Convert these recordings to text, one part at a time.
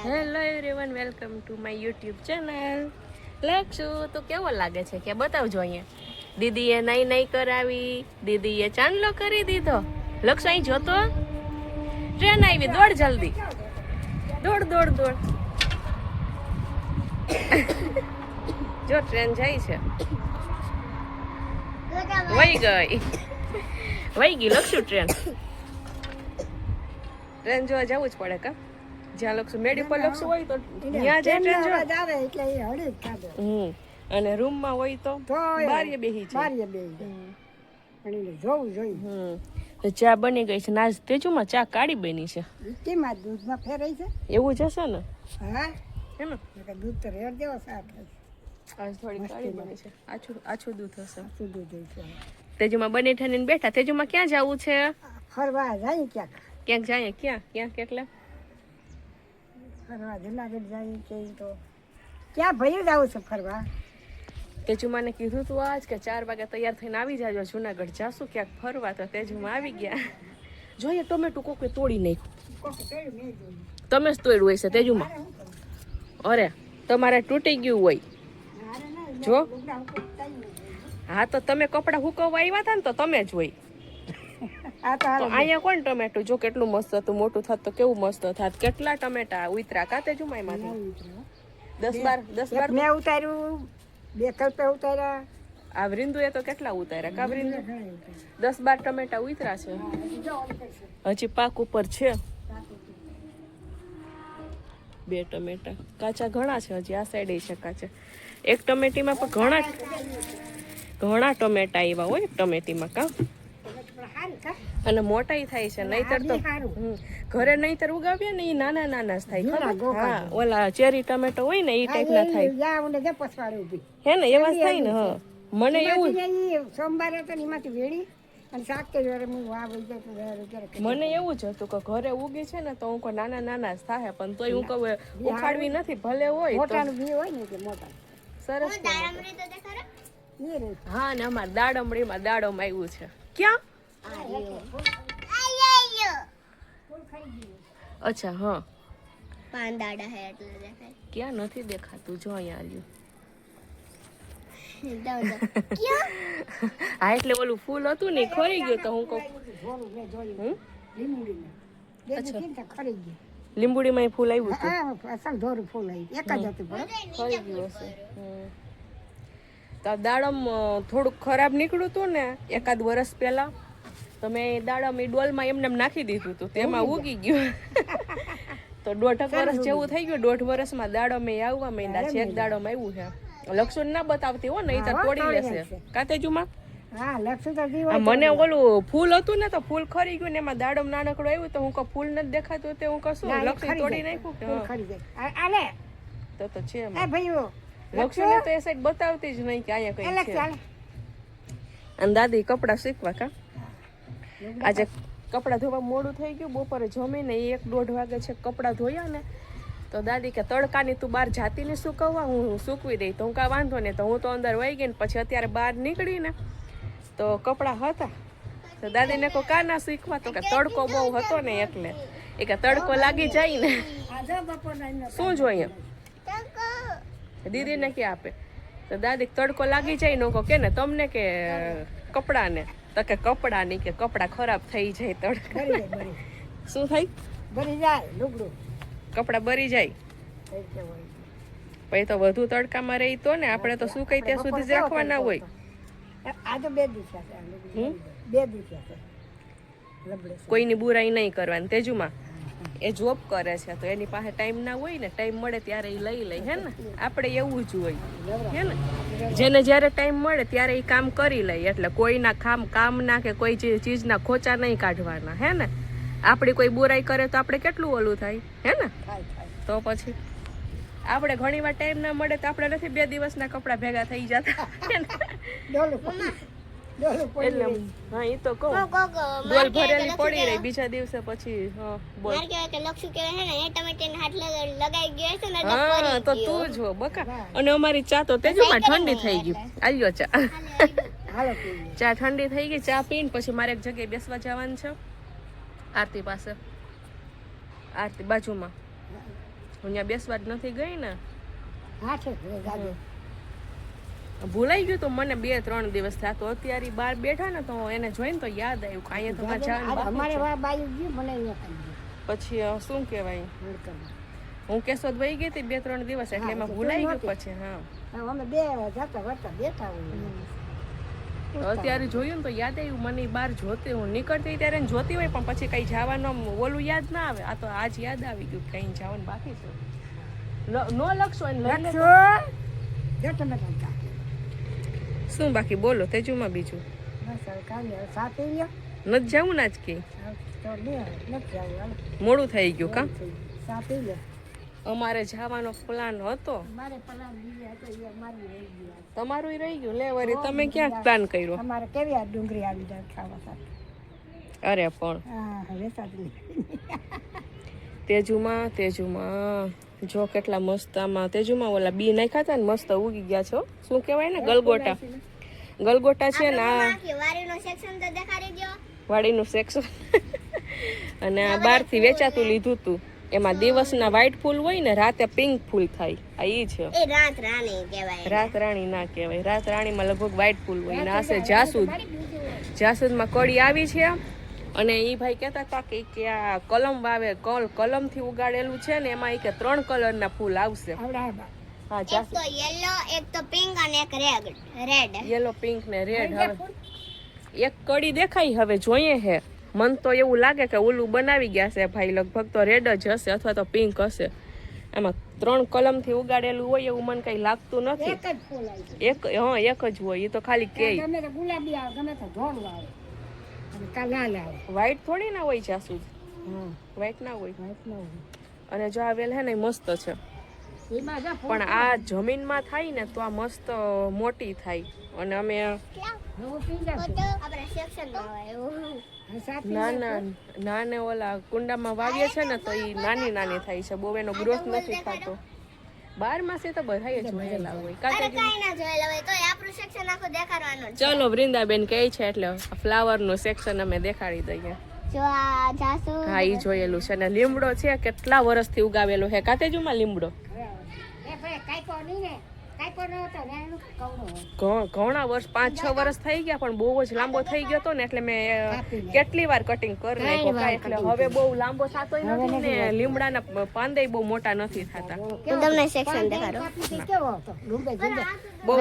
Hello everyone, welcome to my YouTube channel. Lakshu તો કેવો લાગે છે કે બતાવજો અહીંયા. દીદીએ નહીં નહીં કરાવી, દીદીએ ચાંદલો કરી દીધો. લક્ષુ અહીં જોતો, ટ્રેન આવી, દોડ જલ્દી, દોડ દોડ દોડ. જો ટ્રેન જાય છે, વહી ગઈ, વહી ગઈ લક્ષુ ટ્રેન. ટ્રેન જોવા જવું જ પડે કા, જ્યાં લક્ષુ મેડી પર લક્ષુ હોય તો ત્યાં જાય ટ્રેન જોવા આવે એટલે એ હળે જ ખાધો. અને રૂમમાં હોય તો બારીએ બેહી છે, બારીએ બેહી જાય પણ એને જોવું જોઈએ. તો ચા બની ગઈ છે, નાજ તેજુમાં ચા કાળી બની છે. કેમાં દૂધમાં ફેરાઈ છે એવું જ હશે ને? હા હે ને, દૂધ તો રેડ જેવો સાફ થાય. આજ થોડી કાળી બની છે, આછું આછું દૂધ હશે. આછું દૂધ છે. તેજુમાં બની ઠાણીને બેઠા. તેજુમાં ક્યાં જવું છે? ફરવા જાય ક્યાંક, ક્યાંક જાય. ક્યાં ક્યાં કેટલા ફરવા? જુનાગઢ જાય કે તો ક્યાં ભાઈ જાવ છે ફરવા? તેજુમાને કીધું તું આજ કે 4 વાગે તૈયાર થઈને આવી જાજો, જુનાગઢ જાશું ક્યાંક ફરવા. તો તેજુમાં આવી ગયા. જોઈએ ટોમેટું કોકે તોડી નાખ્યું. તમે જ તોડ્યું હોય છે તેજુમાં? અરે તમારે તૂટી ગયું હોય જો. હા તો તમે કપડા હુકવવા આવ્યા હતા ને તો તમે જ હોય. તો અહીંયા કોણ ટમેટું જો કેટલું મસ્ત હતું, મોટું થાત તો કેવું મસ્ત થાત. કેટલા ટમેટા ઉતરા કાતે જુમાઈ માંથી? 10-12 મેં ઉતાર્યું, 2 કલ્પે ઉતાર્યા. આ વૃંદુએ તો કેટલા ઉતાર્યા કા વૃંદુ? 10-12 ટમેટા ઉતરા છે. હજી પાક ઉપર છે. 2 ટમેટા કાચા ઘણા છે હજી, આ સાઈડે છે કાચા. એક ટમેટીમાં પણ ઘણા ટમેટા આવ્યા હોય ટમેટીમાં કા. અને મોટાઈ થાય છે, નહીતર તો ઘરે નહીતર ઉગાવીએ ને એ નાના નાના જ થાય. હા ઓલા ચેરી ટમેટો હોય ને એ ટાઈપના થાય હે ને, એવા જ થાય ને. હા મને એવું સોમવારે તો એમાંથી વેડી અને શાક મને એવું જ હતું કે ઘરે ઉગી છે ને તો હું કોઈ નાના નાના જ થાય, પણ તોય હું કહું ઉખાડવી નથી, ભલે હોય મોટાનું બી હોય ને કે મોટા સરસ. હા ને અમારે દાડમડીમાં દાડમ આવ્યું છે. ક્યાં? અચ્છા હા, પાન દાડા હે એટલે દેખાય. ક્યાં નથી દેખાતું? જો અહીંયા આવ્યું. હા એટલે ઓલું ફૂલ હતું ને ખરી ગયું તો હું કહું લીંબુડીમાં ફૂલ આવ્યું હતું. ખરી ગયું હશે. તો દાડમ થોડુંક ખરાબ નીકળ્યું હતું ને એકાદ વર્ષ પહેલા, તો મેં દાડમ એ ડોલમાં એમને નાખી દીધું હતું, તેમાં ઉગી ગયું. તો 1.5 વર્ષ જેવું થઈ ગયું. 1.5 વર્ષમાં દાડમ એ આવવા માંડ્યા છે. એક દાડમ આવ્યું છે. લક્ષણ ના બતાવતી હો ને, એ તો તોડી લેશે કાતેજુમાં. મને ઓલું ફૂલ હતું ને તો ફૂલ ખરી ગયું ને એમાં દાડમ નાનકડું આવ્યું તો હું કહું ફૂલ નથી દેખાતું તે હું કશું લક્ષણ તોડી નાખ્યું તો છે. લક્ષણ તો એ સાઈડ બતાવતી જ નહીં કે અહીંયા કઈ છે. અને દાદી કપડા શીખવા કા. આજે કપડા ધોવા મોડું થઈ ગયું, બપોરે જમીને 1-1.5 વાગે છે કપડા ધોયા ને તો દાદી કે તડકાની તું બહાર જાતી ને સુકવવા, હું સૂકવી દઈ. તો હું કાંઈ વાંધો ને, તો હું તો અંદર વહી ગઈ ને પછી અત્યારે બહાર નીકળી ને તો કપડા હતા. તો દાદીને કહો કા ના શીખવા, તો કે તડકો બહુ હતો ને એટલે. એ કે તડકો લાગી જાય ને શું જોઈએ દીદીને કે આપે. તો દાદી તડકો લાગી જાય ને કહો કે ને તમને કે કપડાને, તો કે કપડા નહીં કે કપડા ખરાબ થઈ જાય તડકો. શું થાય? બરી જાય લુગડું, કપડા બરી જાય. પછી તો વધુ તડકામાં રહી તો ને આપણે તો શું કઈ ત્યાં સુધી જ રાખવાના હોય. આ તો 2 દિવસ કોઈની બુરાઈ નહીં કરવાની. તેજુમાં એ જોબ કરે છે તો એની પાસે ટાઈમ ના હોય ને, ટાઈમ મળે ત્યારે એ લઈ લે હે ને. આપણે એવું જ હોય હે ને, જેને જ્યારે ટાઈમ મળે ત્યારે એ કામ કરી લે. એટલે કોઈના કામ ના કે કોઈ ચીજના ખોચા નહીં કાઢવાના હે ને. આપણી કોઈ બુરાઈ કરે તો આપણે કેટલું ઓલું થાય હે ને. તો પછી આપણે ઘણી વાર ટાઈમ ના મળે તો આપણે નથી 2 દિવસના કપડા ભેગા થઈ જતા. એટલે હા એ તો કહું ડોલ ભરેલી પડી રહી બીજા દિવસે પછી. હા બોલ. હા તો તું જો બકા. અને અમારી ચા તો તેજુમાં ઠંડી થઈ ગઈ. આવ્યો ચા, ચા ઠંડી થઈ ગઈ. ચા પીને પછી મારે એક જગ્યાએ બેસવા જવાનું છે આરતી પાસે, આરતી બાજુમાં. ત્યાં બેસવા જ નથી ગઈ ને. હા છે ગાડી ભૂલાઈ ગયું તો મને 2-3 દિવસ થયા તો અત્યારે બહાર બેઠા ને તો એને જોઈને તો યાદ આવ્યું કે અહીંયા તો મારે જવાનું અમારે વા બાયું ગયું મને અહીંયા કરી પછી શું કહેવાય હું કેશોદ વહી ગઈ હતી 2-3 દિવસ એટલે એમાં ભૂલાઈ ગયું પછી. હા અમે બે જતા વળતા બેઠા હોય અત્યારે જોયું ને તો યાદ આવ્યું મને બહાર જોતી હું નીકળતી ત્યારે એને જોતી હોય પણ પછી કઈ જવાનું ઓલું યાદ ના આવે. આ તો આજ યાદ આવી ગયું કઈ જવાનું બાકી છે. નો લખશો શું બાકી બોલો તેજુમાં બીજું નથી જવું ને આજ કે મોડું થઈ ગયું કા અમારે જવાનો પ્લાન હતો. તમારું રહી ગયું લે વરી તમે ક્યાં પ્લાન કર્યો? અમારે કેવી આ ડુંગળી આવી જાય ખાવા સાથે. અરે પણ તેજુમાં જો કેટલા મસ્ત આમાં તેજુમાં ઓલા બી નાખ્યા હતા ને મસ્ત ઉગી ગયા છો. શું કહેવાય ને ગલગોટા છે ને આ વાડીનું સેક્શન અને આ બહારથી વેચાતું લીધું તું. એમાં દિવસના વ્હાઈટ ફૂલ હોય ને રાતે પિંક ફૂલ થાય. આ ઈ છે રાત રાણી ના કહેવાય. રાત રાણીમાં લગભગ વ્હાઈટ ફૂલ હોય ને આ છે જાસૂદમાં કળી આવી છે. અને એ ભાઈ કહેતા હતા કે આ કલમ વાવે કલમથી ઉગાડેલું છે ને એમાં 3 કલરના ફૂલ આવશે. હા જાસૂદ યલો પિંક ને રેડ. હવે એક કડી દેખાય હવે જોઈએ હે. મન તો એવું લાગે કે ઓલું બનાવી ગયા છે ભાઈ લગભગ તો રેડ જ હશે અથવા તો પિંક હશે. એમાં 3 કલમથી ઉગાડેલું હોય એવું મને કઈ લાગતું નથી. એક જ હોય. એ તો ખાલી કે વ્હાઈટ થોડી ના હોય જાસૂદ. વ્હાઈટ ના હોય. અને જો આ વેલ હે ને મસ્ત છે પણ આ જમીનમાં થાય ને તો આ મસ્ત મોટી થાય. અને અમે નાના ઓલા કુંડામાં વાવીએ છે ને તો એ નાની થાય છે. બહુ એનો ગ્રોથ નથી થતો. 12 માસે તો બધા જોયેલા હોય. ચલો વૃંદાબેન કહે છે એટલે ફ્લાવર નું સેક્શન અમે દેખાડી દઈએ. હા ઈ જોયેલું છે ને લીમડો છે કેટલા વર્ષથી ઉગાવેલો હે કાતેજુમાં લીમડો. ઘણા વર્ષ 5-6 વર્ષ થઈ ગયા પણ બહુ જ લાંબો થઈ ગયો હતો ને એટલે મેં કેટલી વાર કટિંગ કરી નાખ્યો. એટલે હવે બહુ લાંબો થતો નથી ને લીમડાના પાંદે બહુ મોટા નથી થતા. બહુ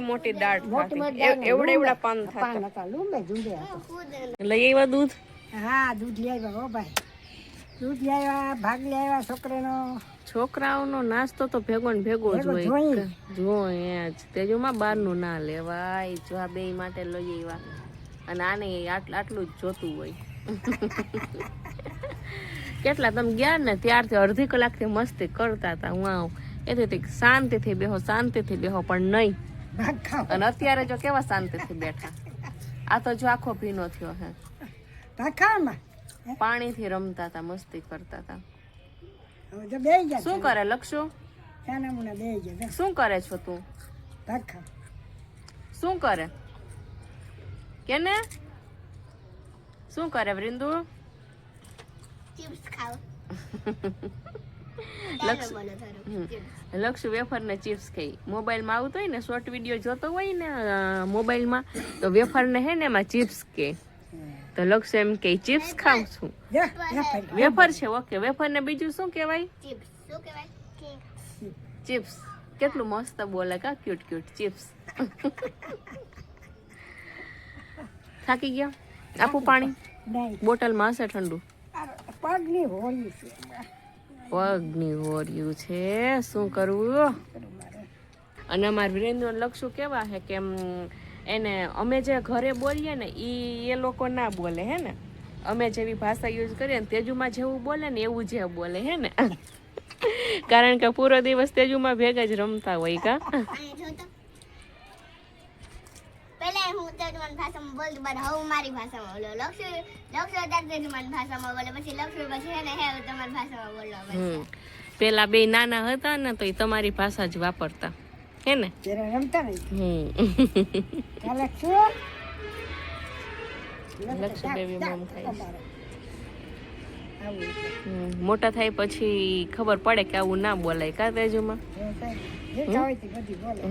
મોટી દાળ થતી. એવડા પાન થતા. લઈ આવ્યા દૂધ? હા દૂધ લઈ આવ્યા હો ભાઈ. દૂધ લઈ આવ્યા ભાગ લઈ આવ્યા. છોકરાઓનો નાસ્તો તો ભેગો ને ભેગો જ હોય. જોઈએ જ તેજુમાં બહારનું ના લેવાય. જો આ 2 માટે લઈ આવ્યા અને આને આટલું જ જોતું હોય. કેટલા તમે ગયા ને ત્યારથી અડધી કલાકથી મસ્તી કરતા હતા. હું એથી શાંતિથી બેહો પણ નહીં. અને અત્યારે જો કેવા શાંતિથી બેઠા. આ તો જો આખો ભીનો થયો હે. પાણીથી રમતા હતા મસ્તી કરતા હતા. શું કરે લક્ષુ? શું કરે છો તું? શું કરે કેને? શું કરે વૃંદુ? લક્ષુ વેફર ને ચિપ્સ ખાઈ. મોબાઈલમાં આવતો હોય ને શોર્ટ વિડીયો જોતો હોય ને મોબાઈલમાં તો વેફર ને હે ને એમાં ચિપ્સ કે તો લક્ષુ એમ કે ચિપ્સ ખાવ છું. વેફર છે ઓકે. વેફર ને બીજું શું કહેવાય? ચિપ્સ. કેટલું મસ્ત બોલે કા ક્યુટ ચિપ્સ. થાકી ગયા? આપું પાણી? બોટલમાં હશે ઠંડુ. પગની હોર્યું છે શું કરવું. અને અમારા વિરેન્દ્ર લક્ષુ કેવા હે કે એને અમે જે ઘરે બોલીએ ને એ લોકો ના બોલે હે ને. અમે જેવી ભાષા યુઝ કરીએ ને તેજુમાં જેવું બોલે ને એવું જે બોલે હે ને. કારણ કે પૂરો દિવસ તેજુમાં ભેગા જ રમતા હોય કા. પહેલા હું તેજુમાન ભાષામાં બોલતી પણ હવે મારી ભાષામાં બોલો. લક્ષુ તેજુમાન ભાષામાં બોલે પછી લક્ષુ પછી હે ને હે તમારી ભાષામાં બોલો. પેલા 2 નાના હતા ને તો એ તમારી ભાષા જ વાપરતા હે ને. રમતા નહીં. લક્ષુ બેબી મોમ ખાય. આવું મોટા થાય પછી ખબર પડે કે આવું ના બોલાય કા તેજુમાં. જે હોય તે બધી બોલે.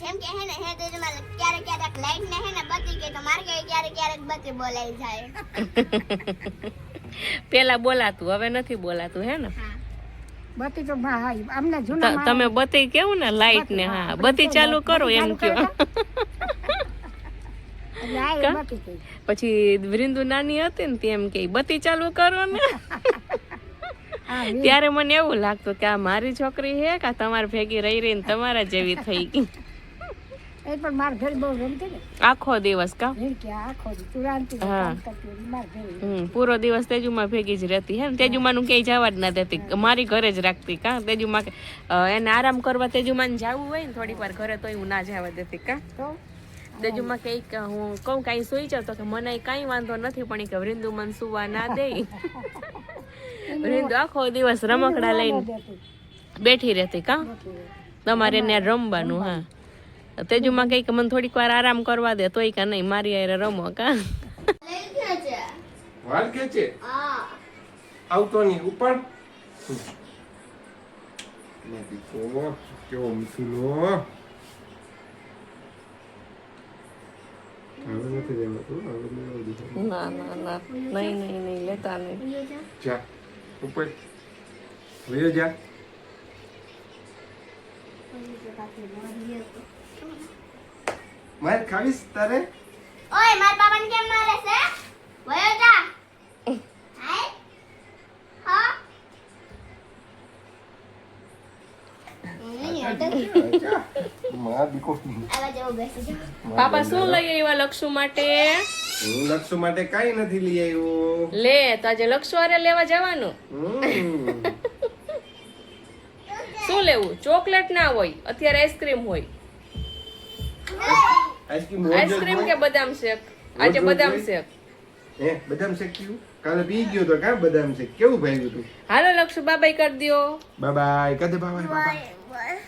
જેમ કે હે ને હે તેજમાં ક્યારેક ક્યારેક લાઈટ ને હે ને બત્તી કે તો મારે ક્યારેક ક્યારેક બત્તી બોલાઈ જાય. પેલા બોલાતું હવે નથી બોલાતું હે ને. હા બત્તી તો હા અમને જૂના તમે બત્તી કેવું ને લાઈટ ને હા બત્તી ચાલુ કરો એમ કયો. પછી વૃંદુ નાની હતી ને તેમ કે બત્તી ચાલુ કરો ને. ત્યારે મને એવું લાગતું કે આ મારી છોકરી હે કે તમારી ભેગી રહી રહીને તમારા જેવી થઈ ગઈ. એ પણ માર ઘરે બહુ રમતી ને આખો દિવસ કા કે આખો તુરાંતી કામ કરતી માર ઘરે પૂરો દિવસ તેજુમાં ભેગી જ રહેતી હે ને. તેજુમાનું ક્યાંય જવા જ ના દેતી, મારી ઘરે જ રાખતી કા. તેજુમાં એને આરામ કરવા તેજુમાન જવું હોય ને થોડીક વાર ઘરે તો હું ના જવા દેતી કા. તો તેજુમાં કઈક હું કહું કાંઈ સુઈ જાવ તો કે મને કાંઈ વાંધો નથી પણ કે વૃંદુ મને સુવા ના દે. વૃંદુ આખો દિવસ રમકડા લઈને બેઠી રહેતી કા. તમારે એને રમવાનું હા. તેજુમાં કઈક મને થોડીક વાર આરામ કરવા દે તોય કે નહીં મારી હારે રમો કા. વાળ ખેંચે હા આવતો નહીં ઉપર નથી તો કેવો મીઠુલો હવે નથી દેવાતું હવે લેવા દીધું ના ના ના નહીં લેતા નહીં. જા ઉપર વયો જા માર ખાવીશ તારે ઓય માર બાબાને કેમ મારે છે વયો જા હાય હા માર દીકો આવા જેવો બેસી જા પાપા શું લઈ આવ્યા લક્ષુ માટે? હું લક્ષુ માટે કાઈ નથી લઈ આવ્યો લે તો આજે લક્ષુ હારે લેવા જવાનું. શું લેવું? ચોકલેટ ના હોય અત્યારે આઈસ્ક્રીમ હોય. આઈસ્ક્રીમ કે બદામ શેક? આજે બદામ શેક. હે બદામ શેક પીવું કાલે પી ગયો તો કા બદામ શેક કેવું ભાવ્યું તું હાલો લક્ષુ બાબાઈ કરી દ્યો. બાય બાય કદે બાય બાય બસ